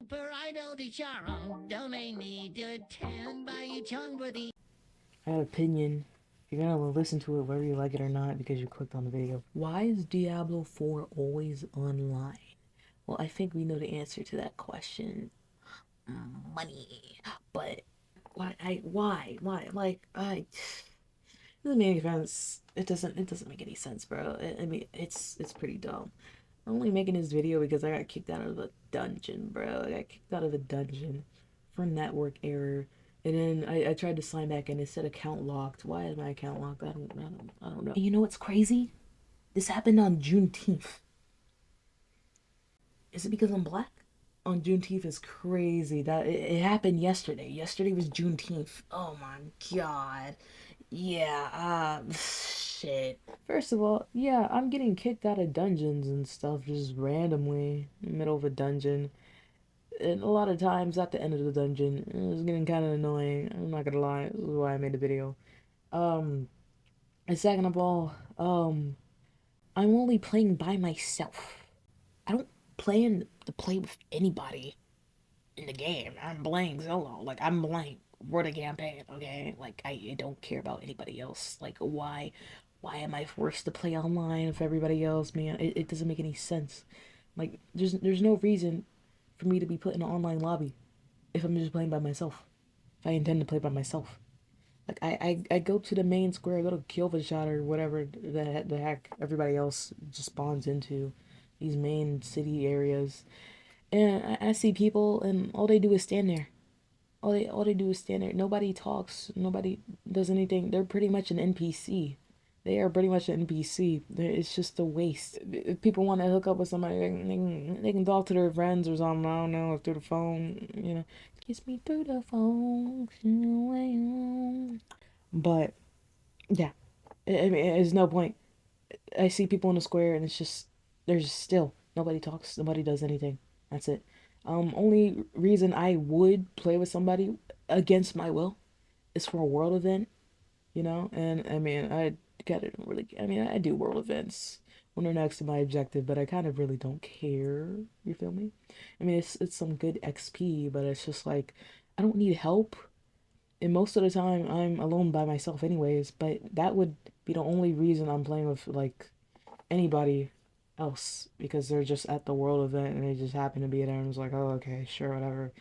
I had an opinion. You're gonna listen to it whether you like it or not because you clicked on the video. Why is Diablo 4 always online? Well, I think we know the answer to that question. Money. But why? Like, it doesn't make any sense. It doesn't make any sense, bro. I mean, it's pretty dumb. I'm only making this video because I got kicked out of the dungeon, bro. I got kicked out of the dungeon for network error. And then I tried to sign back and it said account locked. Why is my account locked? I don't know. And you know what's crazy? This happened on Juneteenth. Is it because I'm black? On Juneteenth is crazy. That it happened yesterday. Yesterday was Juneteenth. Oh my god. Yeah, shit. First of all, yeah, I'm getting kicked out of dungeons and stuff just randomly in the middle of a dungeon. And a lot of times at the end of the dungeon, it was getting kind of annoying. I'm not gonna lie, this is why I made the video. Um, and second of all, I'm only playing by myself. I don't plan to play with anybody in the game. I'm playing solo. Like, I'm playing for the campaign, okay? Like, I don't care about anybody else. Like, why am I forced to play online with everybody else, man? It doesn't make any sense. Like, there's no reason for me to be put in an online lobby if I'm just playing by myself. If I intend to play by myself. Like, I go to the main square, I go to kill the shot or whatever the heck everybody else just spawns into these main city areas. And I see people and all they do is stand there. All they do is stand there. Nobody talks. Nobody does anything. They're pretty much an NPC. They are pretty much an NPC. It's just a waste. If people want to hook up with somebody, they can talk to their friends or something. I don't know, through the phone. Kiss me through the phone. But yeah, I mean, there's no point. I see people in the square and it's just there's still nobody talks. Nobody does anything. That's it. Only reason I would play with somebody against my will is for a world event, and I mean, I gotta really, I mean, I do world events when they're next to my objective, but I kind of really don't care. You feel me? I mean, it's some good XP, but it's just like I don't need help, and most of the time I'm alone by myself, anyways. But that would be the only reason I'm playing with like anybody else because they're just at the world event and they just happen to be there and it's like, oh, okay, sure, whatever.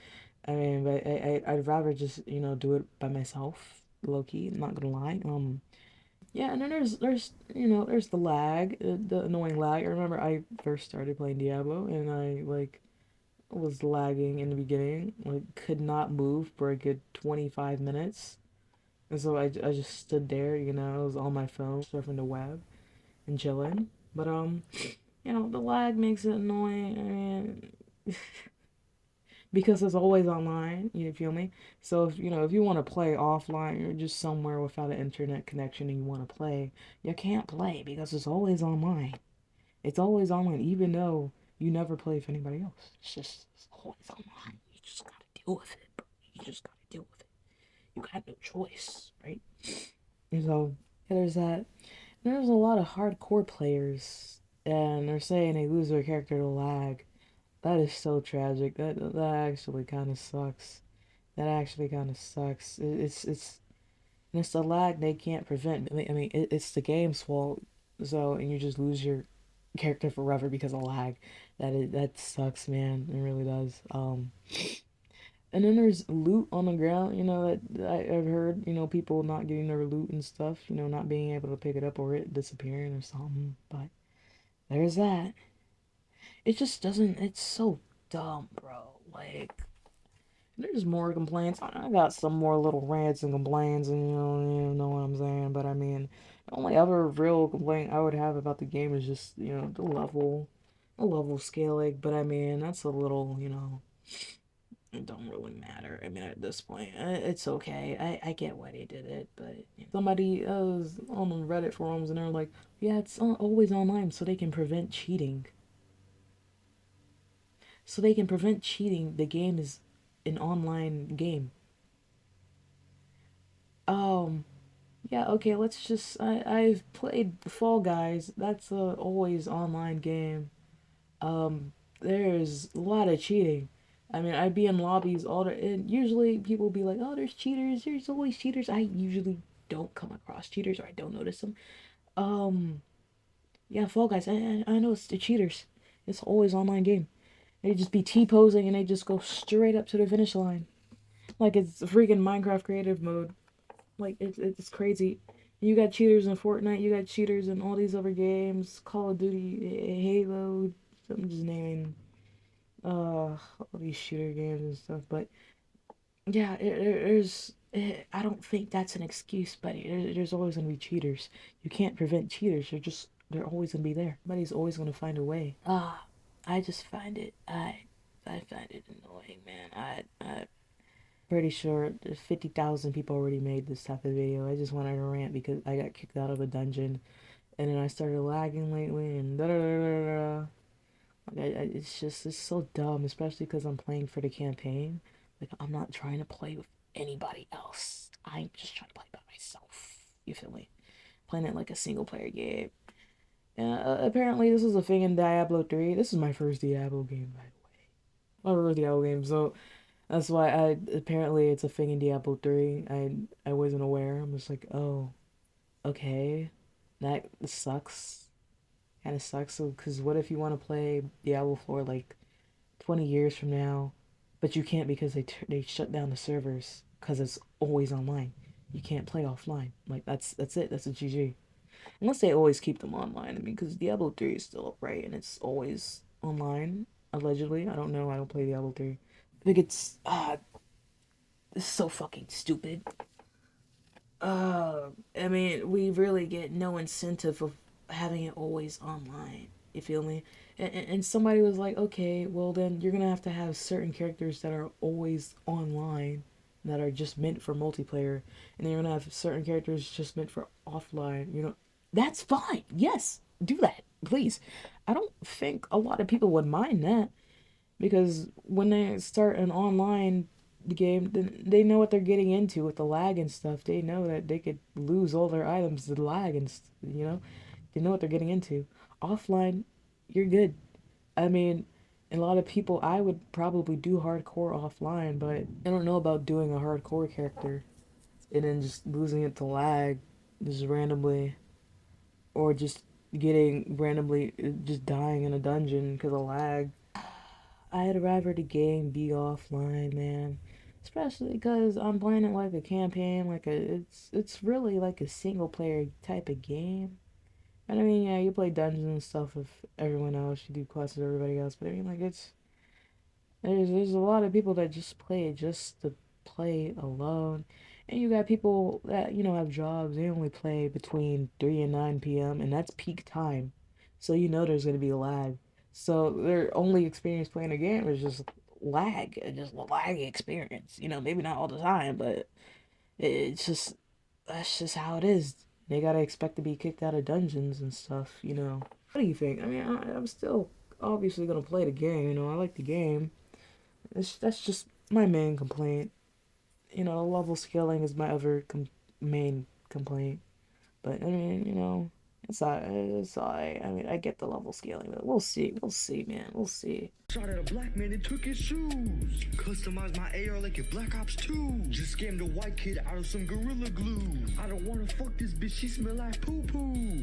I mean, but I'd rather just do it by myself, low key. I'm not gonna lie. Yeah, and then there's the lag, the annoying lag. I remember I first started playing Diablo and I like was lagging in the beginning, like could not move for a good 25 minutes. And so I just stood there, I was on my phone surfing the web and chilling. But the lag makes it annoying. I mean, because it's always online. You feel me? So if you want to play offline, you're just somewhere without an internet connection and you want to play, you can't play because it's always online. It's always online, even though you never play with anybody else. It's always online. You just gotta deal with it, bro. You just gotta deal with it. You got no choice, right? And so yeah, there's that. There's a lot of hardcore players, and they're saying they lose their character to lag. That is so tragic. That actually kind of sucks. That actually kind of sucks. It's the lag they can't prevent. I mean, it's the game's fault. So and you just lose your character forever because of lag. That sucks, man. It really does. And then there's loot on the ground. That I've heard. People not getting their loot and stuff. Not being able to pick it up or it disappearing or something. But there's that. It just doesn't. It's so dumb, bro. Like, there's more complaints. I got some more little rants and complaints, and you know what I'm saying. But I mean, the only other real complaint I would have about the game is just the level scaling. But I mean, that's a little, it don't really matter. I mean, at this point, it's okay. I get why they did it, but somebody was on the Reddit forums and they're like, yeah, it's always online so they can prevent cheating. So they can prevent cheating. The game is an online game. Um, yeah, okay, let's just I've played Fall Guys. That's a always online game. There's a lot of cheating. I mean, I'd be in lobbies all the, and usually people be like, "Oh, there's cheaters. There's always cheaters." I usually don't come across cheaters, or I don't notice them. Um, yeah, Fall Guys. I know it's the cheaters. It's always online game. They just be T-posing and they just go straight up to the finish line, like it's a freaking Minecraft creative mode. Like it's crazy. You got cheaters in Fortnite. You got cheaters in all these other games. Call of Duty, Halo. I'm just naming all these shooter games and stuff. But yeah, I don't think that's an excuse, but there's always gonna be cheaters. You can't prevent cheaters. They're always gonna be there. Somebody's always gonna find a way. I just find it I find it annoying, man. I pretty sure there's 50,000 people already made this type of video. I just wanted to rant because I got kicked out of a dungeon, and then I started lagging lately, and da da da da da. Like it's so dumb, especially because I'm playing for the campaign. Like I'm not trying to play with anybody else. I'm just trying to play by myself. You feel me? Playing it like a single player game. Apparently this is a thing in Diablo 3. This is my first Diablo game, by the way. My first Diablo game, so that's why I apparently it's a thing in Diablo 3. I wasn't aware. I'm just like, oh, okay. That sucks. Kind of sucks. So, cause what if you want to play Diablo 4 like 20 years from now, but you can't because they shut down the servers because it's always online. You can't play offline. Like that's it. That's a GG. Unless they always keep them online. I mean, because Diablo 3 is still upright and it's always online. Allegedly, I don't know. I don't play Diablo 3. I think it's so fucking stupid. I mean, we really get no incentive of having it always online. You feel me? And somebody was like, okay, well then you're gonna have to have certain characters that are always online, that are just meant for multiplayer, and then you're gonna have certain characters just meant for offline. That's fine. Yes, do that, please. I don't think a lot of people would mind that because when they start an online game, then they know what they're getting into with the lag and stuff. They know that they could lose all their items to the lag and they know what they're getting into. Offline, you're good. I mean, a lot of people, I would probably do hardcore offline, but I don't know about doing a hardcore character and then just losing it to lag just randomly, or just getting randomly just dying in a dungeon because of lag. I'd rather the game be offline, man. Especially because I'm playing it like a campaign, it's really like a single player type of game. And I mean, yeah, you play dungeons and stuff with everyone else, you do quests with everybody else, but I mean, like there's a lot of people that just play it just to play alone. And you got people that, have jobs, they only play between 3 and 9 p.m. and that's peak time. So there's gonna be lag. So their only experience playing a game is just lag, just lag experience. Maybe not all the time, but it's just that's just how it is. They gotta expect to be kicked out of dungeons and stuff. What do you think? I mean, I'm still obviously gonna play the game. I like the game. That's just my main complaint. Level scaling is my other main complaint. But I mean, it's alright. I mean, I get the level scaling, but we'll see. We'll see, man. We'll see. Shot at a black man and took his shoes. Customized my AR like a Black Ops 2. Just scammed a white kid out of some Gorilla Glue. I don't wanna fuck this bitch, she smell like poo poo.